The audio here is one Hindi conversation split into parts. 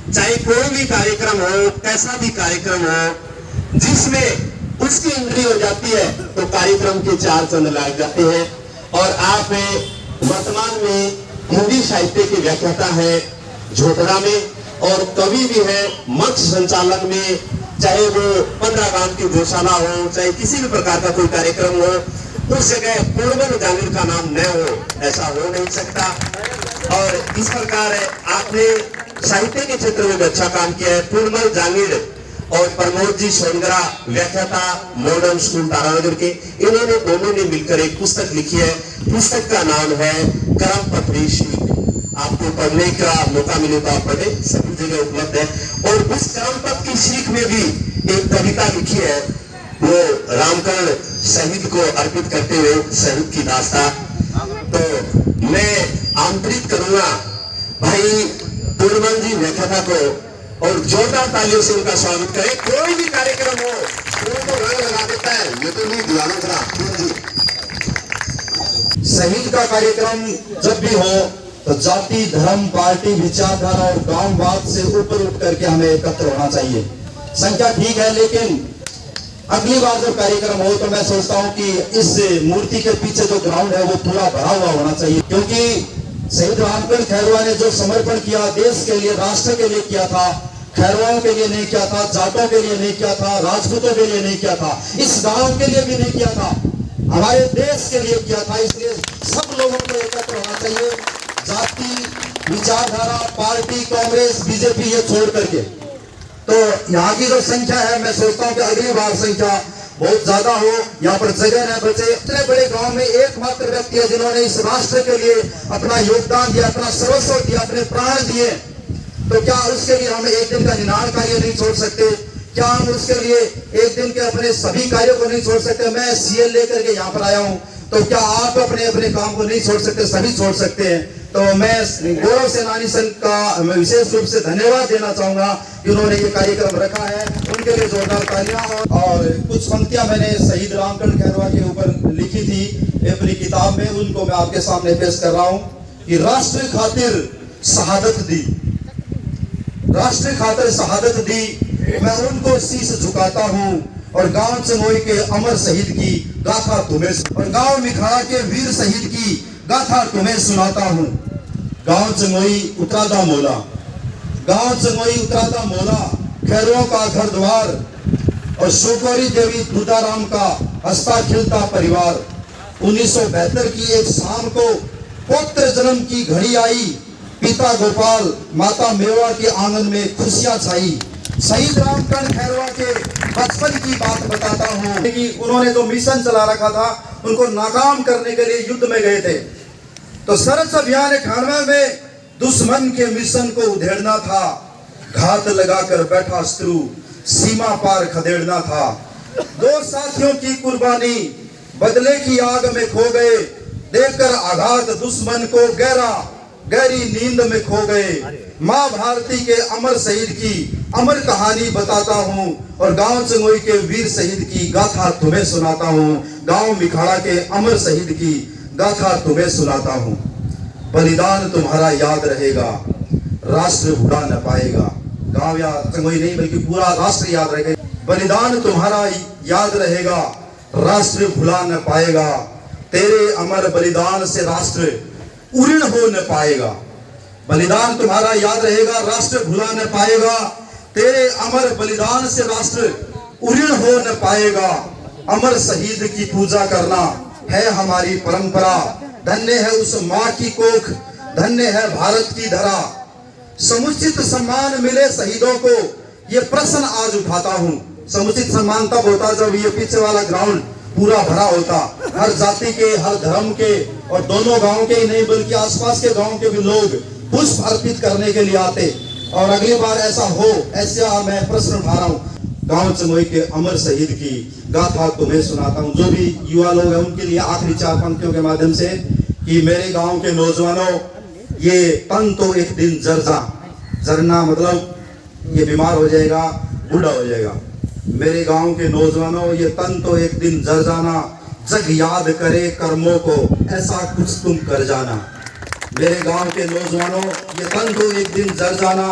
चाहे कोई भी कार्यक्रम हो, कैसा भी कार्यक्रम हो, जिसमें उसकी एंट्री हो जाती है तो कार्यक्रम के चार चंद लग जाते हैं। और आप वर्तमान में हिंदी साहित्य के व्याख्याता है झोपड़ा में, और कवि भी है मंच संचालक में, चाहे वो 15 गांव की गौशाला हो, चाहे किसी भी प्रकार का कोई कार्यक्रम हो, उस जगह पूर्णमल जांगीर का नाम न हो, ऐसा हो नहीं सकता। और इस प्रकार आपने साहित्य के क्षेत्र में भी अच्छा काम किया है। पूर्णमल जांगीर और प्रमोद जी सोनगरा व्याख्याता मॉडर्न स्कूल तारानगर के, इन्होंने दोनों ने मिलकर एक पुस्तक लिखी है। पुस्तक का नाम है कर्म पत्री सीख। आपको पढ़ने का मौका मिले तो आप पढ़े, सभी जगह उपलब्ध है। और उस कर्म पथ की सीख में भी एक कविता लिखी है, वो रामकरण शहीद को अर्पित करते हुए शहीद की दास्तां। तो मैं आमंत्रित करूंगा भाई पूर्णमल जी व्याख्याता को, और जोरदार तालियों से उनका स्वागत करें। कोई भी कार्यक्रम हो, कोई तो रंग लगा देता है, ये तो नहीं दीवाना था जी। शहीद का कार्यक्रम जब भी हो तो जाति, धर्म, पार्टी, विचारधारा और गांववाद से ऊपर उठ करके हमें एकत्र होना चाहिए। संख्या ठीक है, लेकिन अगली बार जब कार्यक्रम हो तो मैं सोचता हूं कि इस मूर्ति के पीछे जो ग्राउंड है वो पूरा भरा हुआ होना चाहिए, क्योंकि शहीद रामकरण खैरवा ने जो समर्पण किया देश के लिए, राष्ट्र के लिए किया था, खैरवाओं के लिए नहीं किया था, जाटों के लिए नहीं किया था, राजपूतों के लिए नहीं किया था, इस गांव के लिए भी नहीं किया था, हमारे देश के लिए किया था। इसलिए सब लोगों को एकत्र होना चाहिए, जाति, विचारधारा, पार्टी, कांग्रेस, बीजेपी ये छोड़ करके। तो यहाँ की जो संख्या है, मैं सोचता हूँ कि अगली बार संख्या बहुत ज्यादा हो, यहाँ पर जगह न बचे। इतने बड़े गांव में एकमात्र व्यक्ति है जिन्होंने इस राष्ट्र के लिए अपना योगदान दिया, अपना सर्वस्व दिया, अपने प्राण दिए, तो क्या उसके लिए हम एक दिन का निनाण कार्य नहीं छोड़ सकते? क्या हम उसके लिए एक दिन के अपने सभी कार्यों को नहीं छोड़ सकते? मैं सीएल लेकर के यहाँ पर आया हूँ, तो क्या आप अपने अपने काम को नहीं छोड़ सकते? सभी छोड़ सकते हैं। तो मैं गौरव सेनानी संघ का मैं विशेष रूप से धन्यवाद देना चाहूंगा कि उन्होंने ये कार्यक्रम रखा है, उनके लिए जोरदार तालियां। और कुछ पंक्तियां मैंने शहीद रामकरण खैरवा के ऊपर लिखी थी अपनी किताब में, उनको मैं आपके सामने पेश कर रहा हूं कि राष्ट्र खातिर शहादत दी, राष्ट्र खातिर शहादत दी, मैं उनको शीश झुकाता हूं, और गांव चंगोई के अमर शहीद की गाथा तुम्हें, और गांव मिखाड़ा के वीर शहीद की गाथा तुम्हें सुनाता हूं। गांव चंगोई उतरादा मोला, गांव चंगोई उतरादा मोला, खैरवों का घर द्वार, और शोकोरी देवी दुदाराम का हंसता खिलता परिवार। 1972 की एक शाम को पौत्र जन्म की घड़ी आई, पिता गोपाल, माता मेवा के आंगन में खुशियां छाई। शहीद रामकरण खैरवा के बचपन की बात बताता हूँ कि उन्होंने जो मिशन चला रखा था उनको नाकाम करने के लिए युद्ध में गए थे। तो सरस अभियान 98 में दुश्मन के मिशन को उधेड़ना था, घात लगाकर बैठा शत्रु, सीमा पार खदेड़ना था। दो साथियों की कुर्बानी बदले की आग में खो गए, देकर आघात दुश्मन को गहरी नींद में खो गए। माँ भारती के अमर शहीद की अमर कहानी बताता हूँ, और गांव चंगोई के वीर शहीद की गाथा तुम्हें सुनाता हूँ। गांव मिखाड़ा के अमर शहीद की गाथा तुम्हें सुनाता हूँ। बलिदान तुम्हारा याद रहेगा, राष्ट्र भुला न पाएगा। गांव या चंगोई नहीं बल्कि पूरा राष्ट्र याद रहेगा। बलिदान तुम्हारा याद रहेगा, राष्ट्र भुला न पाएगा। तेरे अमर बलिदान से राष्ट्र उऋण हो न पाएगा। बलिदान तुम्हारा याद रहेगा, राष्ट्र भुला न पाएगा। तेरे अमर बलिदान से राष्ट्र उऋण हो न पाएगा। अमर शहीद की पूजा करना है हमारी परंपरा। धन्य है उस माँ की कोख, धन्य है भारत की धरा। समुचित सम्मान मिले शहीदों को, ये प्रश्न आज उठाता हूँ। समुचित सम्मान तब होता जब ये पीछे वाला ग्राउंड पूरा भरा होता, हर जाति के, हर धर्म के, और दोनों गांव के ही नहीं बल्कि आसपास के गांव के भी लोग पुष्प अर्पित करने के लिए आते। और अगली बार ऐसा हो, ऐसा मैं प्रश्न उठा रहा हूँ। गांव चंगोई के अमर शहीद की गाथा तुम्हें सुनाता हूँ। जो भी युवा लोग हैं उनके लिए आखिरी 4 पंक्तियों के माध्यम से कि मेरे गांव के नौजवानों, ये तन तो एक दिन जरना मतलब ये बीमार हो जाएगा, बूढ़ा हो जाएगा। मेरे गांव के नौजवानों, ये तन तो एक दिन जर जाना, जग याद करे कर्मों को, ऐसा कुछ तुम कर जाना। मेरे गांव के नौजवानों, ये तन तो एक दिन जर जाना,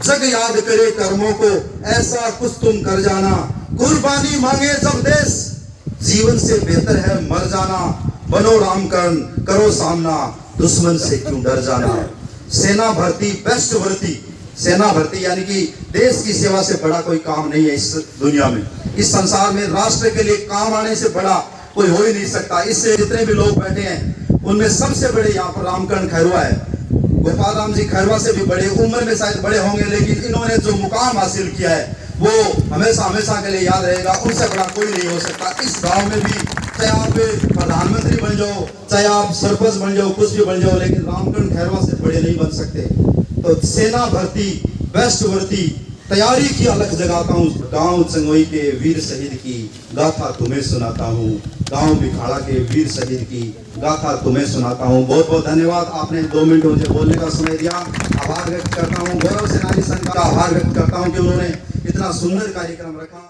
जग याद करे कर्मों को, ऐसा कुछ तुम कर जाना। कुर्बानी मांगे जब देश, जीवन से बेहतर है मर जाना। बनो रामकर्ण, करो सामना, दुश्मन से क्यों डर जाना। सेना भर्ती बेस्ट भर्ती, सेना भर्ती यानी कि देश की सेवा से बड़ा कोई काम नहीं है इस दुनिया में, इस संसार में। राष्ट्र के लिए काम आने से बड़ा कोई हो ही नहीं सकता। इससे जितने भी लोग बैठे हैं उनमें सबसे बड़े यहाँ पर रामकर्ण खैरवा है। गोपाल राम जी खैरवा से भी बड़े, उम्र में शायद बड़े होंगे, लेकिन इन्होंने जो मुकाम हासिल किया है वो हमेशा हमेशा के लिए याद रहेगा। उनसे बड़ा कोई नहीं हो सकता। इस गांव में भी चाहे आप प्रधानमंत्री बन जाओ, चाहे आप सरपंच बन जाओ, कुछ भी बन जाओ, लेकिन रामकर्ण खैरवा से बड़े नहीं बन सकते। तो सेना भर्ती बेस्ट भर्ती, तैयारी की अलग जगाता हूँ। गांव चंगोई के वीर शहीद की गाथा तुम्हें सुनाता हूँ। गांव बिखाड़ा के वीर शहीद की गाथा तुम्हें सुनाता हूँ। बहुत बहुत धन्यवाद, आपने 2 मिनट मुझे बोलने का समय दिया। आभार व्यक्त करता हूँ, गौरव सेनानी संघ का आभार व्यक्त करता हूँ कि उन्होंने इतना सुंदर कार्यक्रम रखा।